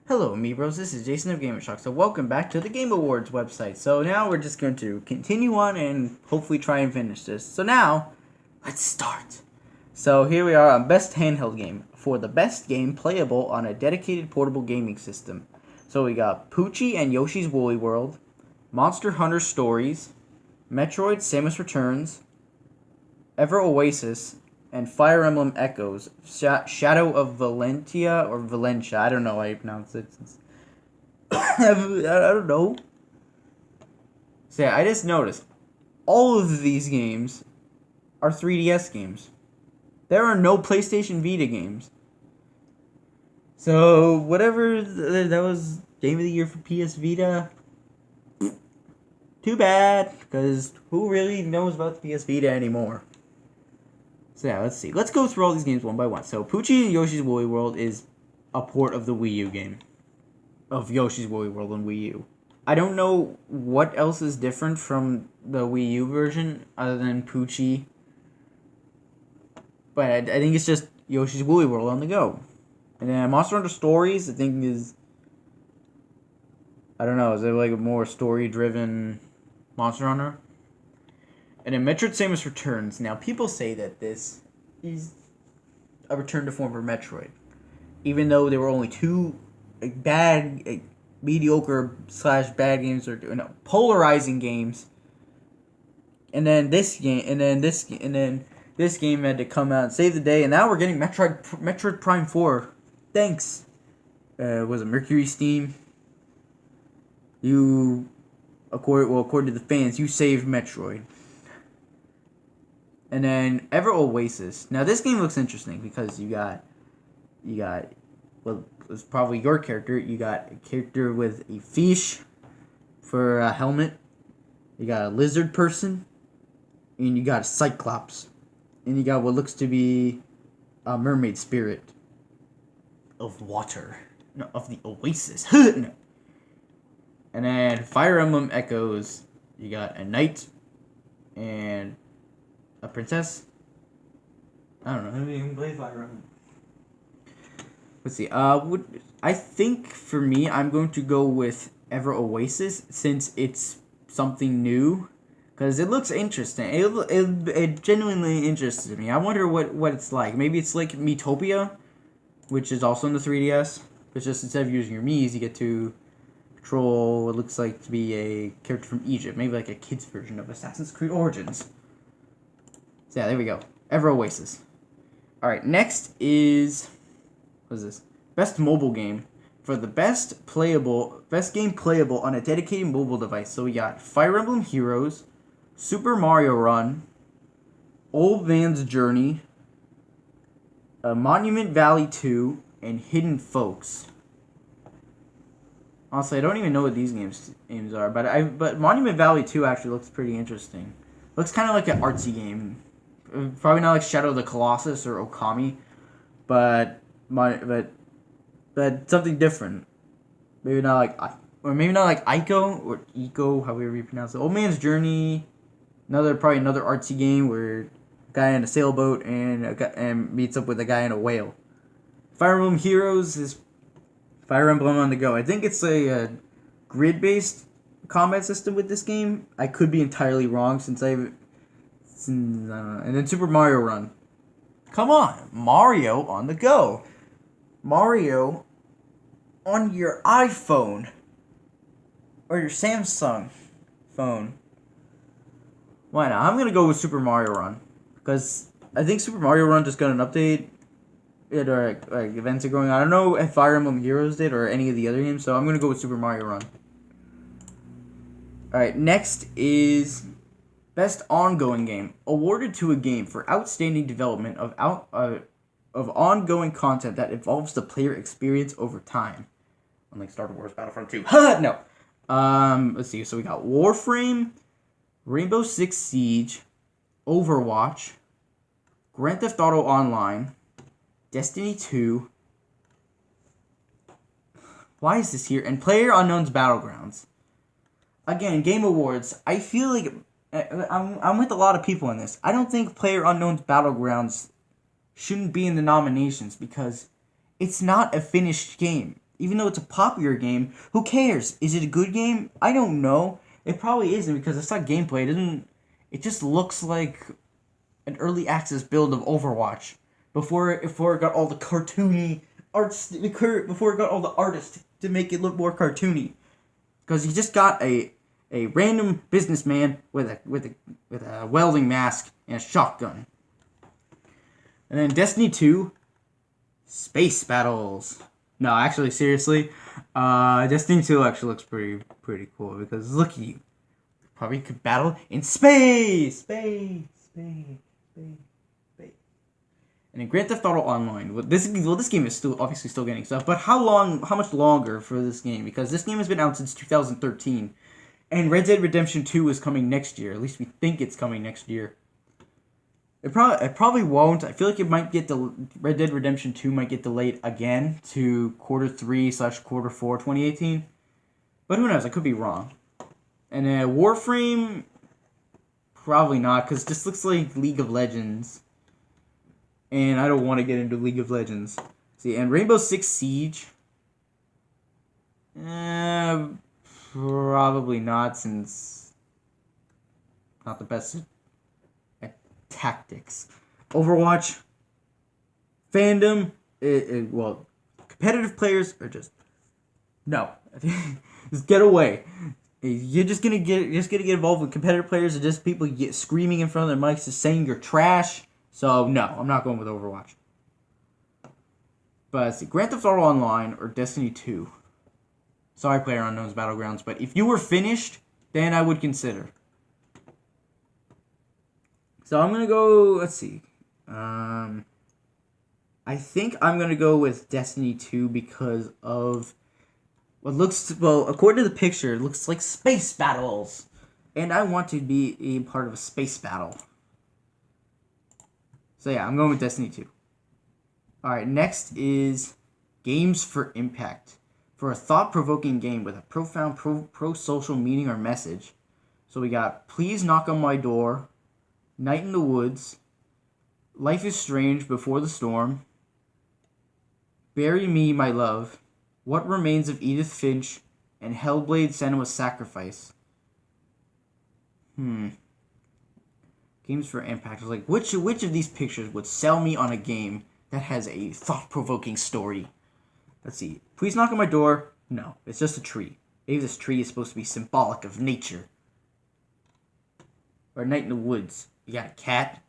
Hello, Meebros. This is Jason of GamerShock. So welcome back to the Game Awards website. So now we're just going to continue on and hopefully try and finish this. So now, let's start. So here we are on Best Handheld Game for the best game playable on a dedicated portable gaming system. So we got Poochie and Yoshi's Woolly World, Monster Hunter Stories, Metroid Samus Returns, Ever Oasis, and Fire Emblem Echoes, Shadow of Valentia or Valencia. I don't know how you pronounce it. I don't know. So yeah, I just noticed all of these games are 3DS games. There are no PlayStation Vita games. So whatever that was Game of the Year for PS Vita, too bad, because who really knows about the PS Vita anymore? So yeah, let's see. Let's go through all these games one by one. So Poochie and Yoshi's Woolly World is a port of the Wii U game. Of Yoshi's Woolly World on Wii U. I don't know what else is different from the Wii U version other than Poochie. But I think it's just Yoshi's Woolly World on the go. And then Monster Hunter Stories, I think is... I don't know, is it like a more story-driven Monster Hunter? And then Metroid Samus Returns. Now, people say that this is a return to form for Metroid. Even though there were only two mediocre / bad games, or polarizing games. And then this game had to come out and save the day. And now we're getting Metroid Prime 4. Thanks. Was it Mercury Steam? According to the fans, you saved Metroid. And then Ever Oasis. Now this game looks interesting because you got, well, it's probably your character. You got a character with a fish for a helmet. You got a lizard person, and you got a cyclops, and you got what looks to be a mermaid spirit of water, no, of the Oasis. No. And then Fire Emblem Echoes. You got a knight and a princess? I don't know. I haven't even played Fire Emblem. Let's see. I think for me, I'm going to go with Ever Oasis since it's something new, because it looks interesting. It genuinely interests me. I wonder what it's like. Maybe it's like Miitopia, which is also in the 3DS. But just instead of using your Miis, you get to control what looks like to be a character from Egypt. Maybe like a kid's version of Assassin's Creed Origins. So yeah, there we go. Ever Oasis. Alright, next is... what is this? Best mobile game. For the best game playable on a dedicated mobile device. So we got Fire Emblem Heroes, Super Mario Run, Old Man's Journey, Monument Valley 2, and Hidden Folks. Honestly, I don't even know what these games are, but Monument Valley 2 actually looks pretty interesting. Looks kind of like an artsy game. Probably not like Shadow of the Colossus or Okami, but something different. Maybe not like Ico or Eco, however you pronounce it. Old Man's Journey, probably another artsy game where a guy in a sailboat and meets up with a guy in a whale. Fire Emblem Heroes is Fire Emblem on the go. I think it's a grid-based combat system with this game. I could be entirely wrong since and then Super Mario Run. Come on, Mario on the go. Mario on your iPhone or your Samsung phone. Why not? I'm gonna go with Super Mario Run because I think Super Mario Run just got an update. Or like events are going on. I don't know if Fire Emblem Heroes did or any of the other games, so I'm gonna go with Super Mario Run. All right, next is Best Ongoing Game, awarded to a game for outstanding development of ongoing content that evolves the player experience over time. Unlike Star Wars Battlefront 2. No. Let's see. So we got Warframe, Rainbow Six Siege, Overwatch, Grand Theft Auto Online, Destiny 2. Why is this here? And PlayerUnknown's Battlegrounds. Again, Game Awards. I feel like I'm with a lot of people on this. I don't think PlayerUnknown's Battlegrounds shouldn't be in the nominations because it's not a finished game. Even though it's a popular game, who cares? Is it a good game? I don't know. It probably isn't because it's not gameplay. It just looks like an early access build of Overwatch before it got all the cartoony arts, before it got all the artists to make it look more cartoony. Because you just got a random businessman with a welding mask and a shotgun. And then Destiny 2, space battles. No, actually, seriously, Destiny 2 actually looks pretty cool because look at you. Probably could battle in space. And in Grand Theft Auto Online, this game is still obviously still getting stuff, but how much longer for this game? Because this game has been out since 2013, and Red Dead Redemption 2 is coming next year. At least we think it's coming next year. It probably won't. I feel like Red Dead Redemption 2 might get delayed again to Q3/Q4 2018. But who knows? I could be wrong. And Warframe, probably not, because this looks like League of Legends. And I don't want to get into League of Legends. See, and Rainbow Six Siege, probably not, since not the best at tactics. Overwatch, fandom, well, competitive players are just no. Just get away. You're just gonna get involved with competitive players, or just people screaming in front of their mics, just saying you're trash. So no, I'm not going with Overwatch. But let's see, Grand Theft Auto Online or Destiny 2. Sorry, PlayerUnknown's Battlegrounds, but if you were finished, then I would consider. So I'm gonna go. Let's see. I think I'm gonna go with Destiny 2 because of what looks according to the picture, it looks like space battles, and I want to be a part of a space battle. So yeah, I'm going with Destiny 2. Alright, next is Games for Impact. For a thought-provoking game with a profound pro-social meaning or message. So we got Please Knock on My Door, Night in the Woods, Life is Strange Before the Storm, Bury Me, My Love, What Remains of Edith Finch, and Hellblade: Senua's Sacrifice. Games for Impact. I was like, which of these pictures would sell me on a game that has a thought-provoking story? Let's see. Please Knock on My Door. No, it's just a tree. Maybe this tree is supposed to be symbolic of nature. Or Night in the Woods. You got a cat.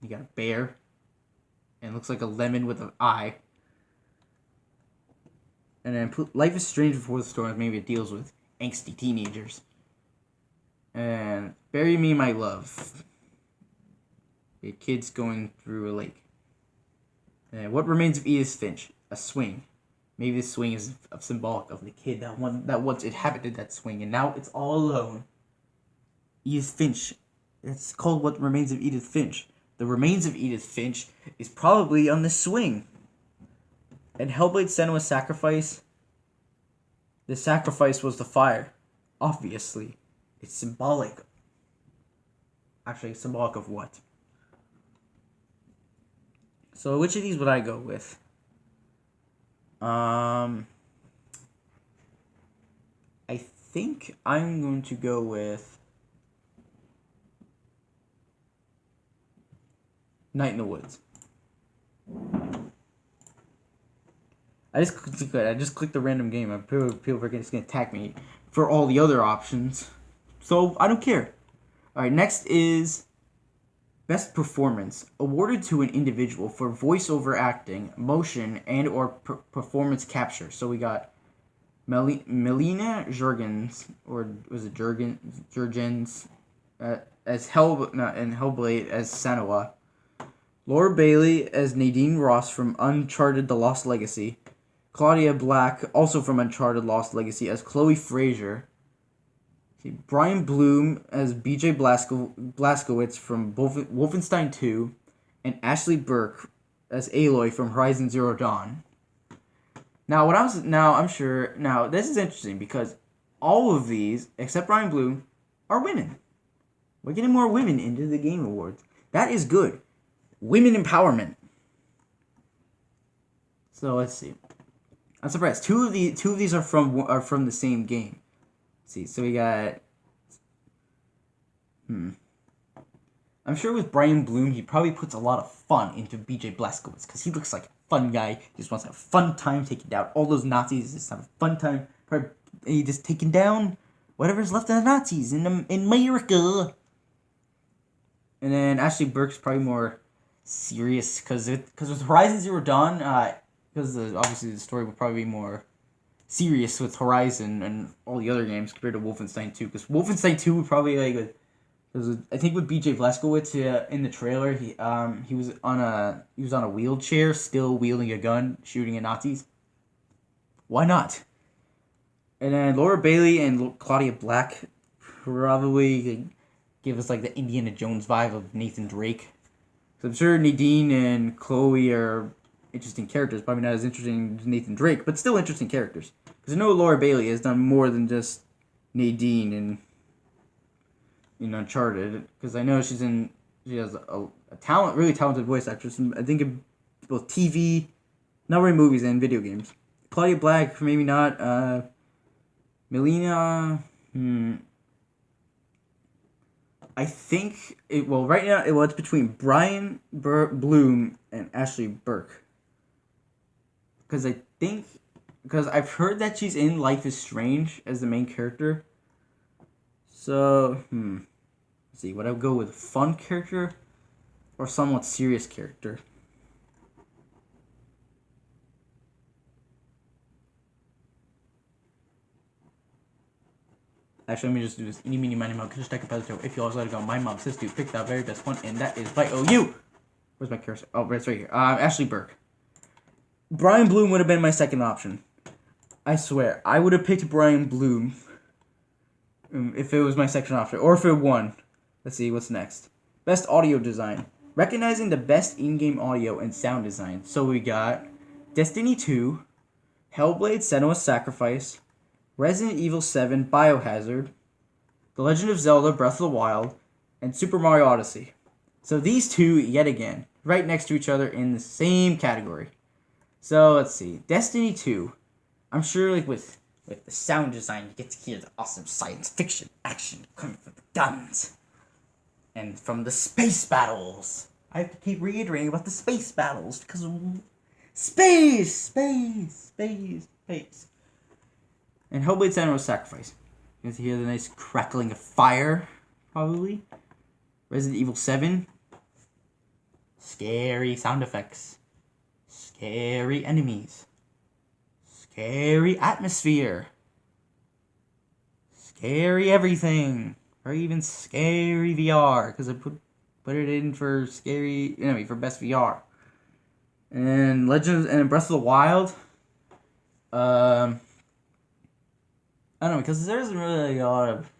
You got a bear. And it looks like a lemon with an eye. And then Life is Strange Before the Storm. Maybe it deals with angsty teenagers. And Bury Me, My Love. Kids going through a lake. And What Remains of Edith Finch? A swing. Maybe this swing is symbolic of the kid that once inhabited that swing, and now it's all alone. Edith Finch. It's called What Remains of Edith Finch. The remains of Edith Finch is probably on this swing. And Hellblade: Senua's Sacrifice. The sacrifice was the fire. Obviously. It's symbolic. Actually, symbolic of what? So which of these would I go with? I think I'm going to go with Night in the Woods. I just clicked the random game. People are just going to attack me for all the other options. So I don't care. Alright, next is Best Performance, awarded to an individual for voiceover acting, motion, and or performance capture. So we got Melina Jurgens, or was it Jurgens, as Hellblade as Senua, Laura Bailey as Nadine Ross from Uncharted: The Lost Legacy, Claudia Black, also from Uncharted: Lost Legacy, as Chloe Fraser, Brian Bloom as BJ Blazkowicz from Wolfenstein 2, and Ashley Burke as Aloy from Horizon Zero Dawn. Now, this is interesting because all of these, except Brian Bloom, are women. We're getting more women into the Game Awards. That is good. Women empowerment. So let's see. I'm surprised. Two of these are from the same game. Let's see, so we got. I'm sure with Brian Bloom, he probably puts a lot of fun into BJ Blazkowicz because he looks like a fun guy. He just wants to have a fun time taking down all those Nazis. Just have a fun time. He just taking down whatever's left of the Nazis in America. And then Ashley Burke's probably more serious because with Horizon Zero Dawn, because obviously the story would probably be more serious with Horizon and all the other games compared to Wolfenstein 2. Because Wolfenstein 2 would probably I think with BJ Blazkowicz in the trailer, he was on a wheelchair, still wielding a gun, shooting at Nazis. Why not? And then Laura Bailey and Claudia Black probably give us like the Indiana Jones vibe of Nathan Drake. So I'm sure Nadine and Chloe are interesting characters. Probably not as interesting as Nathan Drake, but still interesting characters. Because I know Laura Bailey has done more than just Nadine and Uncharted. Because I know she has a really talented voice actress. And I think in both TV, not really movies, and video games. Claudia Black, maybe not. Melina, I think right now it's between Brian Bloom and Ashley Burke. Because I've heard that she's in Life is Strange as the main character. So, let's see, would I go with a fun character or somewhat serious character? Actually, let me just do this. Eeny, meeny, miny, moe, just take a positive. If you always let it go, my mom says to pick that very best one, and that is by OU. Where's my cursor? Oh, it's right here. Ashley Burke. Brian Bloom would have been my second option. I swear, I would have picked Brian Bloom if it was my second option, or if it won. Let's see, what's next? Best audio design. Recognizing the best in-game audio and sound design. So we got Destiny 2, Hellblade: Senua's Sacrifice, Resident Evil 7 Biohazard, The Legend of Zelda Breath of the Wild, and Super Mario Odyssey. So these two, yet again, right next to each other in the same category. So let's see. Destiny 2. I'm sure with the sound design, you get to hear the awesome science fiction action coming from the guns. And from the space battles. I have to keep reiterating about the space battles because of space. And Hellblade: Senua's Sacrifice. You get to hear the nice crackling of fire, probably. Resident Evil 7. Scary sound effects. Scary enemies. Scary atmosphere. Scary everything. Or even scary VR. Because I put it in for for best VR. And Breath of the Wild. I don't know, because there isn't really a lot of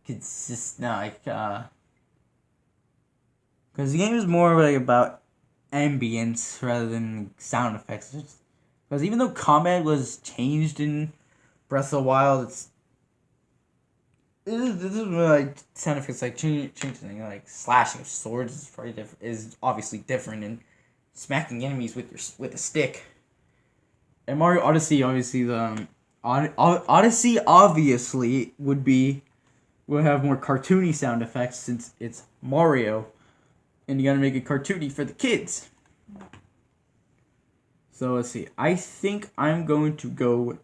consistent, because the game is more about ambience rather than sound effects. Because even though combat was changed in Breath of the Wild, this isn't really sound effects changing. Like slashing of swords is probably is obviously different, and smacking enemies with a stick. And Mario Odyssey, obviously Odyssey obviously would have more cartoony sound effects since it's Mario, and you gotta make it cartoony for the kids. So let's see. I think I'm going to go with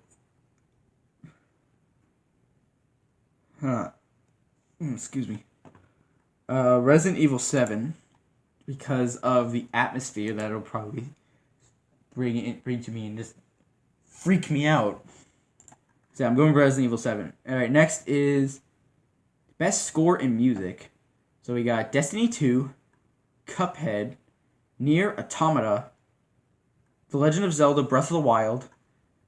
excuse me. Resident Evil 7 because of the atmosphere that it'll probably bring to me and just freak me out. So I'm going with Resident Evil 7. Alright, next is best score in music. So we got Destiny 2, Cuphead, Nier Automata, The Legend of Zelda Breath of the Wild,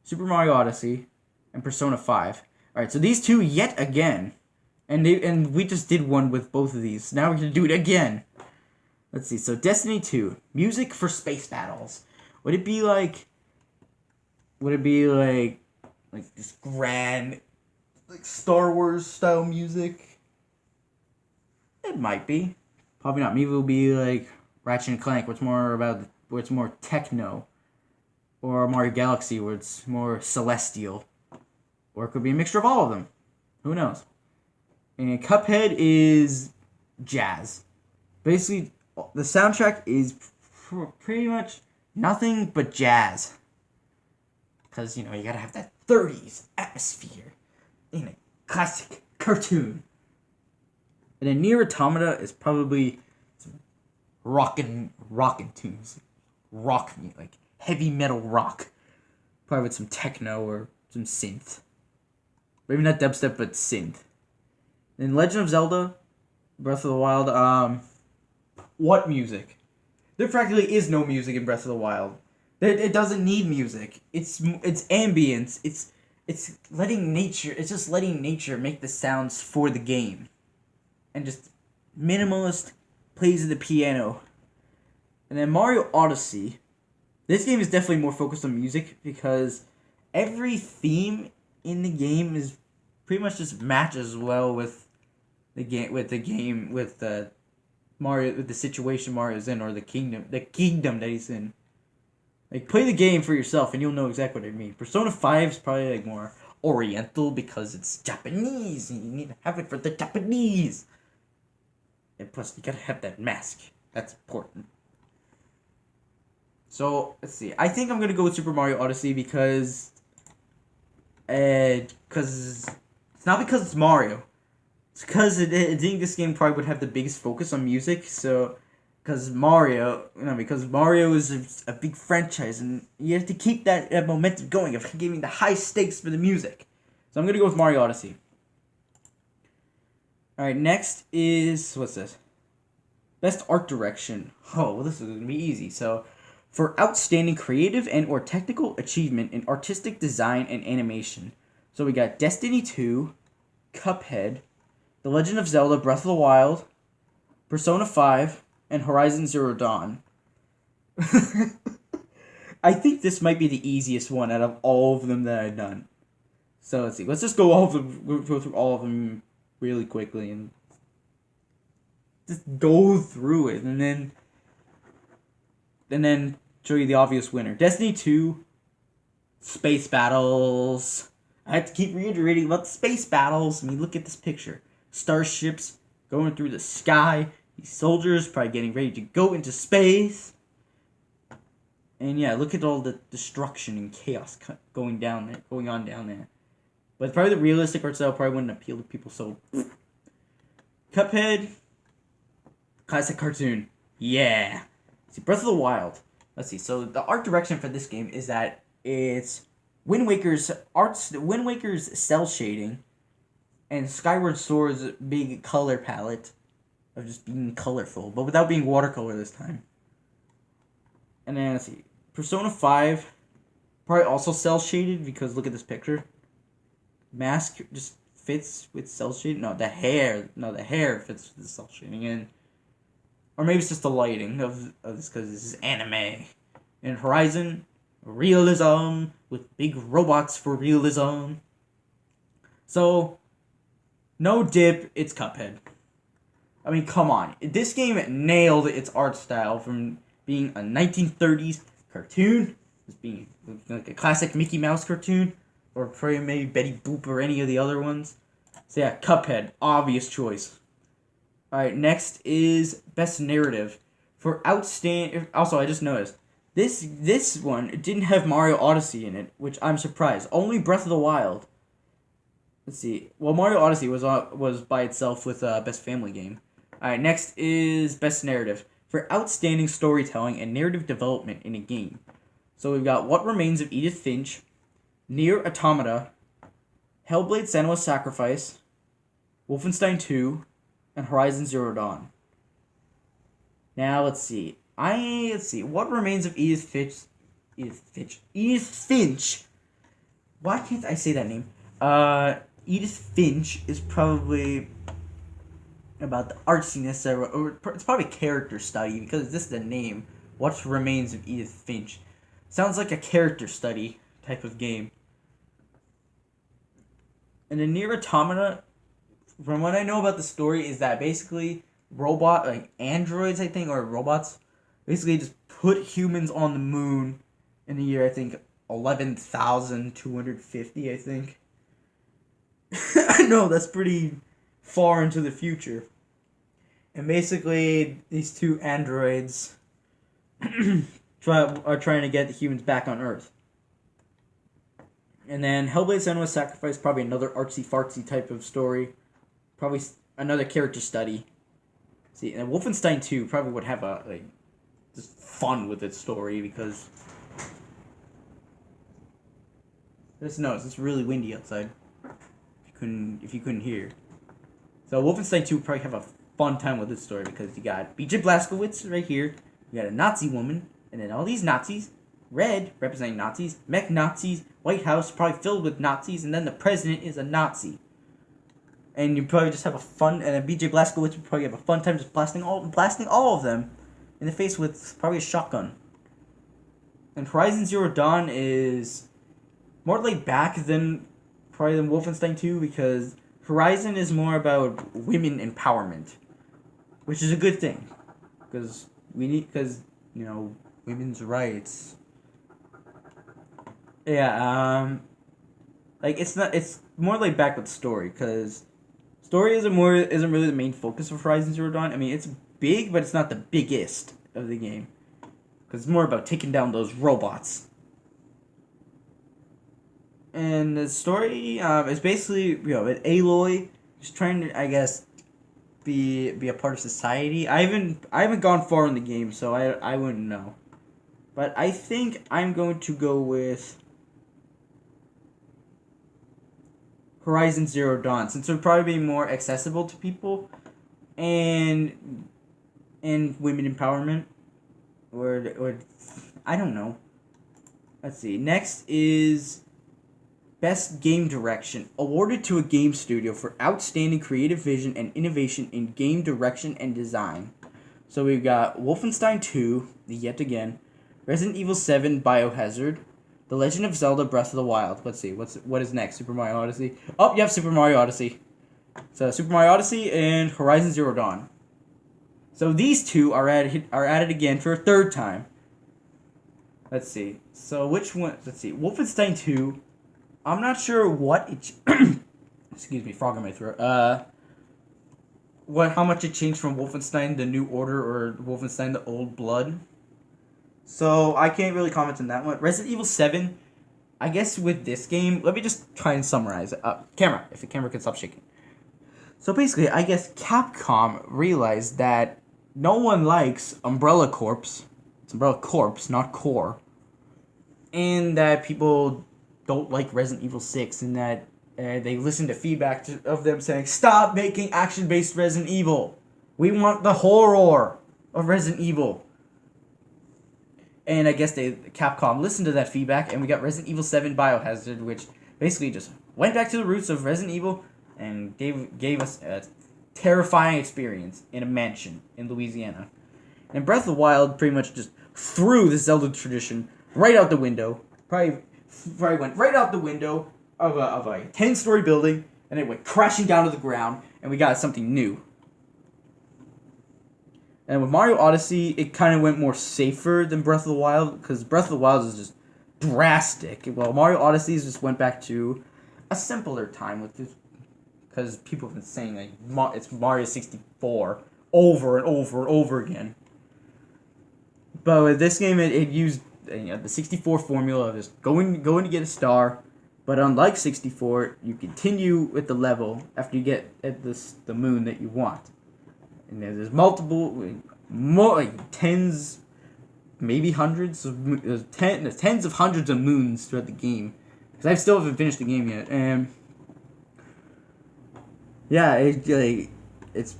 Super Mario Odyssey, and Persona 5. Alright, so these two yet again. And we just did one with both of these. Now we're going to do it again. Let's see. So Destiny 2, music for space battles. Would it be like this grand, Star Wars style music? It might be. Probably not. Maybe it'll be like Ratchet and Clank, where it's more techno. or Mario Galaxy, where it's more celestial, or it could be a mixture of all of them. Who knows? And Cuphead is jazz. Basically, the soundtrack is pretty much nothing but jazz. Because, you gotta have that 30s atmosphere in a classic cartoon. And then Nier Automata is probably some rockin' tunes. Rock, like heavy metal rock. Probably with some techno or some synth. Maybe not dubstep, but synth. In Legend of Zelda, Breath of the Wild, what music? There practically is no music in Breath of the Wild. It doesn't need music. It's ambience. It's letting nature. It's just letting nature make the sounds for the game, and just minimalist plays of the piano. And then Mario Odyssey. This game is definitely more focused on music because every theme in the game is pretty much just matches well with the Mario, with the situation Mario's in, or the kingdom that he's in. Like, play the game for yourself and you'll know exactly what I mean. Persona 5 is probably like more oriental because it's Japanese and you need to have it for the Japanese. And plus you gotta have that mask. That's important. So, let's see. I think I'm gonna go with Super Mario Odyssey because it's not because it's Mario. It's because I think this game probably would have the biggest focus on music. So, because Mario is a big franchise, and you have to keep that momentum going of giving the high stakes for the music. So I'm gonna go with Mario Odyssey. All right, next is what's this? Best art direction. Oh, well, this is gonna be easy. So, for outstanding creative and or technical achievement in artistic design and animation. So we got Destiny 2, Cuphead, The Legend of Zelda: Breath of the Wild, Persona 5, and Horizon Zero Dawn. I think this might be the easiest one out of all of them that I've done. So let's see. Let's just go through all of them really quickly and just go through it, and then show you the obvious winner. Destiny 2, space battles. I have to keep reiterating about the space battles. I mean, look at this picture. Starships going through the sky. These soldiers probably getting ready to go into space. And yeah, look at all the destruction and chaos going on down there. But probably the realistic art style probably wouldn't appeal to people, so... Cuphead. Classic cartoon. Yeah. See, Breath of the Wild. Let's see, so the art direction for this game is that it's Wind Waker's cell shading and Skyward Sword's big color palette of just being colorful, but without being watercolor this time. And then, let's see, Persona 5, probably also cell shaded because look at this picture. Mask just fits with cell shading. The hair fits with the cell shading, and or maybe it's just the lighting of this because this is anime. And Horizon, realism with big robots for realism. So, no dip, it's Cuphead. I mean, come on. This game nailed its art style from being a 1930s cartoon, as being like a classic Mickey Mouse cartoon, or probably maybe Betty Boop or any of the other ones. So yeah, Cuphead, obvious choice. Alright, next is Best Narrative. For outstanding... Also, I just noticed, this one didn't have Mario Odyssey in it, which I'm surprised. Only Breath of the Wild. Let's see. Well, Mario Odyssey was by itself with Best Family Game. Alright, next is Best Narrative. For outstanding storytelling and narrative development in a game. So we've got What Remains of Edith Finch, Nier Automata, Hellblade: Senua's Sacrifice, Wolfenstein 2, and Horizon Zero Dawn. Now let's see. What Remains of Edith Finch. Why can't I say that name? Edith Finch is probably about the artsiness, or it's probably character study because this is the name. What Remains of Edith Finch. Sounds like a character study type of game. And the Nier Automata, from what I know about the story, is that basically androids, I think, or robots, basically just put humans on the moon in the year, I think 11,250, I think. I know, that's pretty far into the future. And basically, these two androids are trying to get the humans back on Earth. And then Hellblade Senua's Sacrifice, probably another artsy-fartsy type of story. Probably another character study. See, and Wolfenstein 2 probably would have just fun with its story, because it's really windy outside. If you couldn't hear. So Wolfenstein 2 would probably have a fun time with this story, because you got BJ Blazkowicz right here, you got a Nazi woman, and then all these Nazis, red representing Nazis, mech Nazis, White House probably filled with Nazis, and then the president is a Nazi. And you probably just have a fun, and then BJ Blazkowicz would probably have a fun time just blasting all of them in the face with probably a shotgun. And Horizon Zero Dawn is more laid back than Wolfenstein 2, because Horizon is more about women empowerment, which is a good thing, because women's rights. Yeah, it's more laid back with story, because story isn't really the main focus of Horizon Zero Dawn. I mean, it's big, but it's not the biggest of the game, because it's more about taking down those robots. And the story is basically, Aloy just trying to, I guess, be a part of society. I haven't gone far in the game, so I wouldn't know. But I think I'm going to go with Horizon Zero Dawn, since it would probably be more accessible to people, and women empowerment, or I don't know. Let's see. Next is Best Game Direction, awarded to a game studio for outstanding creative vision and innovation in game direction and design. So we've got Wolfenstein 2, yet again, Resident Evil 7, Biohazard, The Legend of Zelda Breath of the Wild. Let's see, what is next? Super Mario Odyssey? Oh, yep, Super Mario Odyssey. So Super Mario Odyssey and Horizon Zero Dawn. So these two are added again for a third time. Let's see. So which one? Let's see. Wolfenstein 2. I'm not sure what it... excuse me, frog in my throat. How much it changed from Wolfenstein The New Order or Wolfenstein The Old Blood. So I can't really comment on that one. Resident Evil 7, I guess with this game, let me just try and summarize it. Camera, if the camera can stop shaking. So basically, I guess Capcom realized that no one likes Umbrella Corps. It's Umbrella Corps, not Core. And that people don't like Resident Evil 6, and that they listen to feedback of them saying, stop making action-based Resident Evil. We want the horror of Resident Evil. And I guess Capcom listened to that feedback, and we got Resident Evil 7 Biohazard, which basically just went back to the roots of Resident Evil and gave us a terrifying experience in a mansion in Louisiana. And Breath of the Wild pretty much just threw the Zelda tradition right out the window. Probably went right out the window of a 10-story building, and it went crashing down to the ground, and we got something new. And with Mario Odyssey, it kind of went more safer than Breath of the Wild, because Breath of the Wild is just drastic. Well, Mario Odyssey just went back to a simpler time with this, because people have been saying it's Mario 64 over and over and over again. But with this game, it used the 64 formula of just going to get a star, but unlike 64, you continue with the level after you get at the moon that you want. And there's tens, maybe hundreds of tens of hundreds of moons throughout the game, because I still haven't finished the game yet. And yeah, it's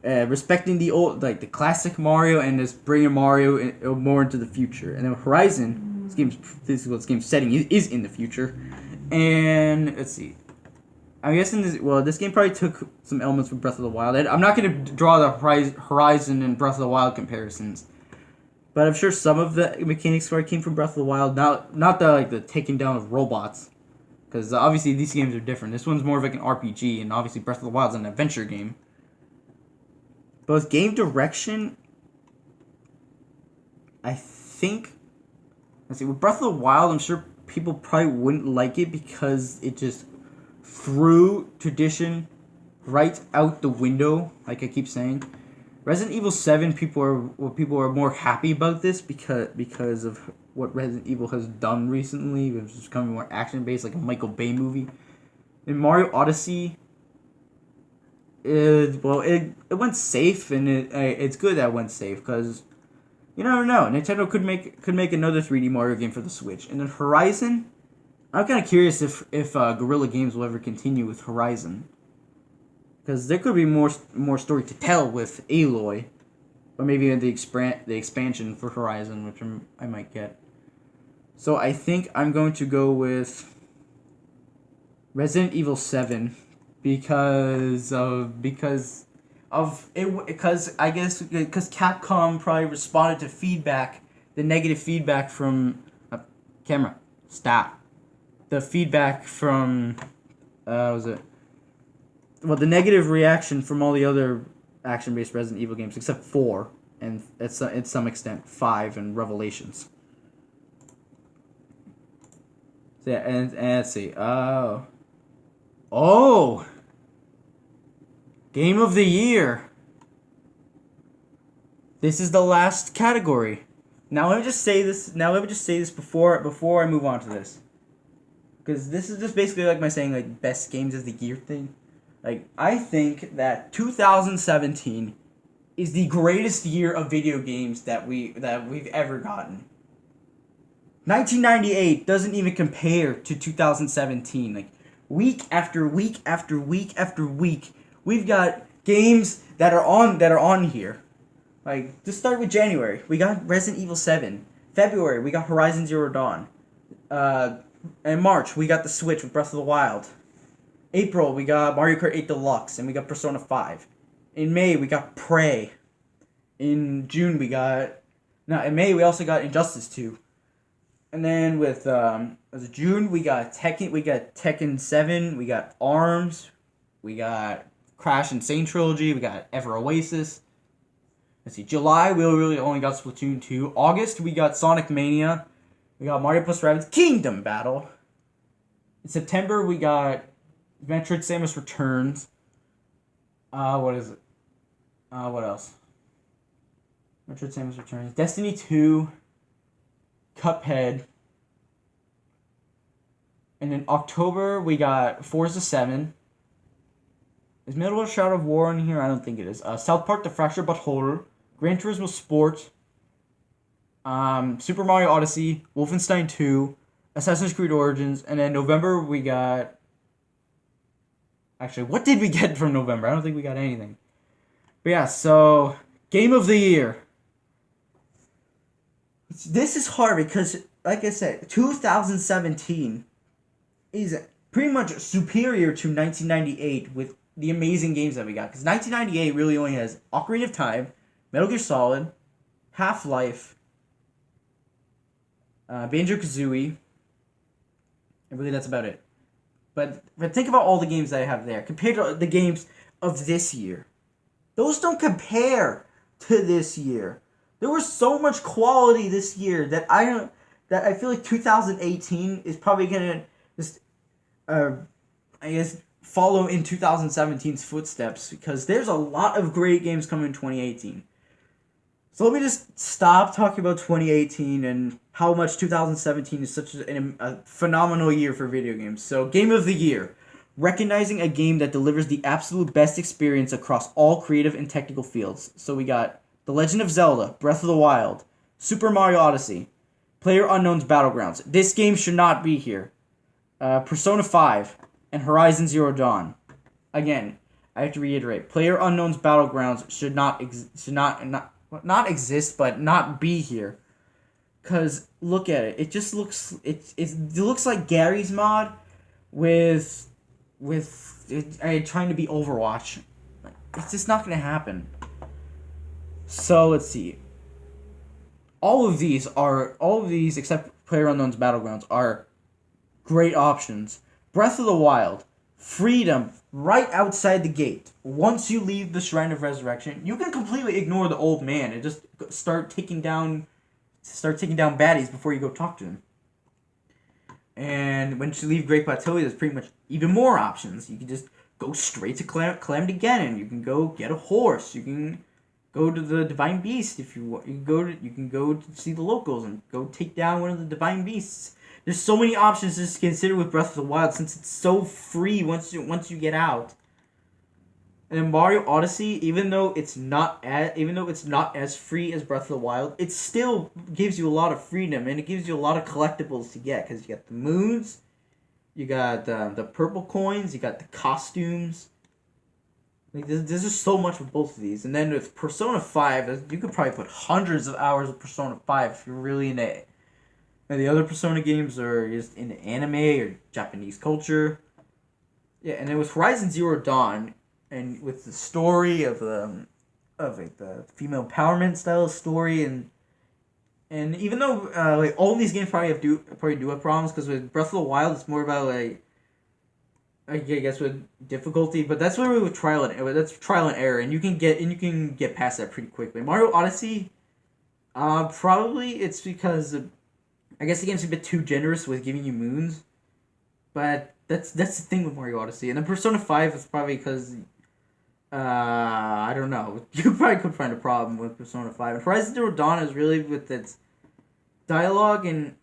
respecting the old, the classic Mario, and just bringing Mario more into the future. And then Horizon, this game's setting is in the future. And let's see, I'm guessing this game probably took some elements from Breath of the Wild. I'm not going to draw the Horizon and Breath of the Wild comparisons, but I'm sure some of the mechanics came from Breath of the Wild. Not the taking down of robots, because obviously these games are different. This one's more of an RPG, and obviously Breath of the Wild is an adventure game. But with game direction, I think let's see, with Breath of the Wild, I'm sure people probably wouldn't like it because it just threw tradition right out the window, like I keep saying. Resident Evil 7, people are more happy about this because of what Resident Evil has done recently. It's becoming more action based, like a Michael Bay movie. In Mario Odyssey, it went safe, and it's good that it went safe because you never know. Nintendo could make another 3D Mario game for the Switch, and then Horizon. I'm kind of curious if Guerrilla Games will ever continue with Horizon. Because there could be more story to tell with Aloy, or maybe the expansion for Horizon, which I might get. So I think I'm going to go with Resident Evil 7 because Capcom probably responded to feedback, the negative feedback from camera stop, the feedback from the negative reaction from all the other action-based Resident Evil games, except 4, and at some extent 5 and Revelations. So yeah, and let's see. Game of the Year. This is the last category. Now let me just say this. Before I move on to this, because this is just basically like my saying like best games of the year thing. Like, I think that 2017 is the greatest year of video games that we've ever gotten. 1998 doesn't even compare to 2017. Like, week after week after week after week, we've got games that are on here. Like, just start with January. We got Resident Evil 7. February, we got Horizon Zero Dawn. In March, we got the Switch with Breath of the Wild. April, we got Mario Kart 8 Deluxe, and we got Persona 5. In May, we got Prey. In June, in May, we also got Injustice 2. And then with June, we got Tekken 7, we got ARMS, we got Crash Insane Trilogy, we got Ever Oasis. Let's see, July, we really only got Splatoon 2. August, we got Sonic Mania. We got Mario plus Rabbids Kingdom Battle. In September, we got Metroid Samus Returns. What is it? What else? Metroid Samus Returns. Destiny 2. Cuphead. And in October, we got Forza 7. Is Metal Shadow of War in here? I don't think it is. South Park The Fractured But Whole. Gran Turismo Sport. Super Mario Odyssey. Wolfenstein 2. Assassin's Creed Origins. And then November, we got... Actually, what did we get from November? I don't think we got anything. But yeah, so... Game of the Year. This is hard because, like I said, 2017 is pretty much superior to 1998 with the amazing games that we got. Because 1998 really only has Ocarina of Time, Metal Gear Solid, Half-Life, Banjo-Kazooie, and really that's about it. But think about all the games that I have there compared to the games of this year. Those don't compare to this year. There was so much quality this year that I feel like 2018 is probably gonna just follow in 2017's footsteps because there's a lot of great games coming in 2018. So let me just stop talking about 2018 and how much 2017 is such a phenomenal year for video games. So, Game of the Year. Recognizing a game that delivers the absolute best experience across all creative and technical fields. So we got The Legend of Zelda, Breath of the Wild, Super Mario Odyssey, PlayerUnknown's Battlegrounds. This game should not be here. Persona 5 and Horizon Zero Dawn. Again, I have to reiterate, PlayerUnknown's Battlegrounds should not exist, but not be here. Cause look at it. It just looks it looks like Gary's mod with trying to be Overwatch. It's just not gonna happen. So let's see. All of these except PlayerUnknown's Battlegrounds are great options. Breath of the Wild, freedom right outside the gate. Once you leave the Shrine of Resurrection, you can completely ignore the old man and just start taking down start taking down baddies before you go talk to them. And once you leave Great Plateau, there's pretty much even more options. You can just go straight to Calamity Ganon. You can go get a horse. You can go to the Divine Beast if you want. You can go to see the locals and go take down one of the Divine Beasts. There's so many options to consider with Breath of the Wild since it's so free once you get out. And in Mario Odyssey, even though it's not as free as Breath of the Wild, it still gives you a lot of freedom and it gives you a lot of collectibles to get because you got the moons, you got the purple coins, you got the costumes. Like there's just so much with both of these. And then with Persona 5, you could probably put hundreds of hours of Persona 5 if you're really into it. And the other Persona games are just into anime or Japanese culture. Yeah, and then with Horizon Zero Dawn, and with the story of the female empowerment style story, and even though like all these games probably do have problems, because with Breath of the Wild it's more about like I guess with difficulty, but that's where with trial and error, and you can get past that pretty quickly. Mario Odyssey, probably it's because I guess the game's a bit too generous with giving you moons, but that's the thing with Mario Odyssey, and then Persona 5 is probably because. I don't know. You probably could find a problem with Persona 5. And Horizon Zero Dawn is really with its dialogue and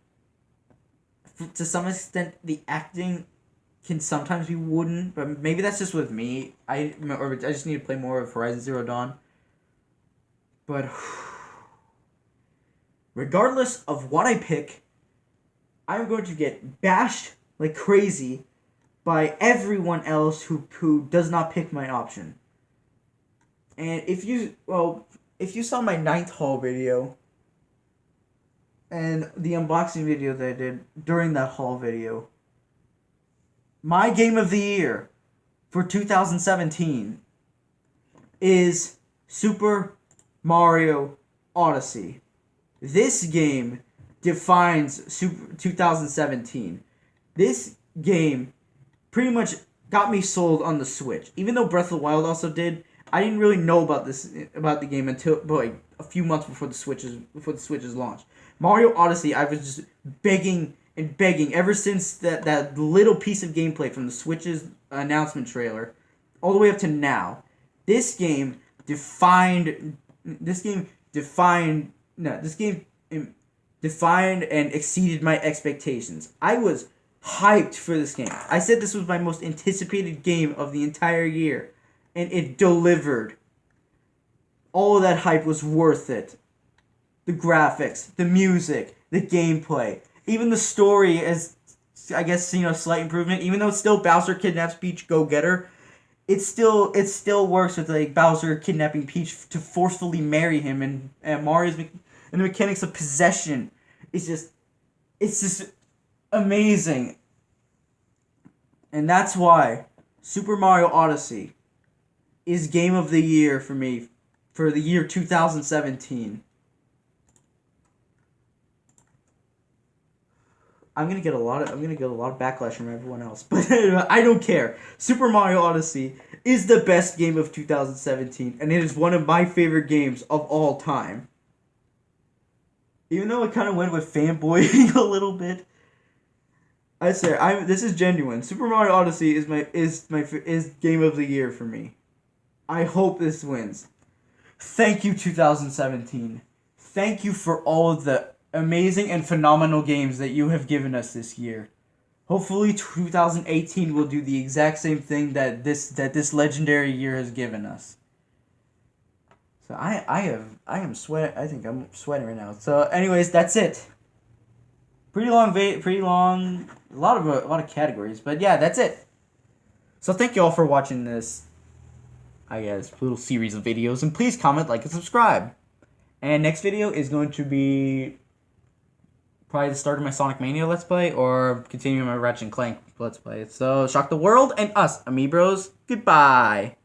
to some extent the acting can sometimes be wooden, but maybe that's just with me. I just need to play more of Horizon Zero Dawn. But regardless of what I pick, I'm going to get bashed like crazy by everyone else who does not pick my option. And if you saw my 9th haul video and the unboxing video that I did during that haul video, my game of the year for 2017 is Super Mario Odyssey. This game defines Super 2017. This game pretty much got me sold on the Switch. Even though Breath of the Wild also did, I didn't really know about the game until like a few months before the Switch's launch. Mario Odyssey, I was just begging ever since that little piece of gameplay from the Switch's announcement trailer, all the way up to now. This game defined and exceeded my expectations. I was hyped for this game. I said this was my most anticipated game of the entire year. And it delivered. All of that hype was worth it. The graphics, the music, the gameplay, even the story is, I guess, slight improvement. Even though it's still Bowser kidnaps Peach, go get her. It still works with like Bowser kidnapping Peach to forcefully marry him, and Mario's and the mechanics of possession. It's just amazing. And that's why Super Mario Odyssey is game of the year for me for the year 2017. I'm gonna get a lot of backlash from everyone else, but I don't care. Super Mario Odyssey is the best game of 2017, and it is one of my favorite games of all time. Even though it kind of went with fanboying a little bit, I say this is genuine. Super Mario Odyssey is game of the year for me. I hope this wins. Thank you, 2017. Thank you for all of the amazing and phenomenal games that you have given us this year. Hopefully 2018 will do the exact same thing that this legendary year has given us. So I am sweating. I think I'm sweating right now. So anyways, that's it. Pretty long, a lot of categories, but yeah, that's it. So thank you all for watching this, I guess, little series of videos, and please comment, like, and subscribe. And next video is going to be probably the start of my Sonic Mania Let's Play, or continuing my Ratchet & Clank Let's Play. So, shock the world and us, Amiibros. Goodbye.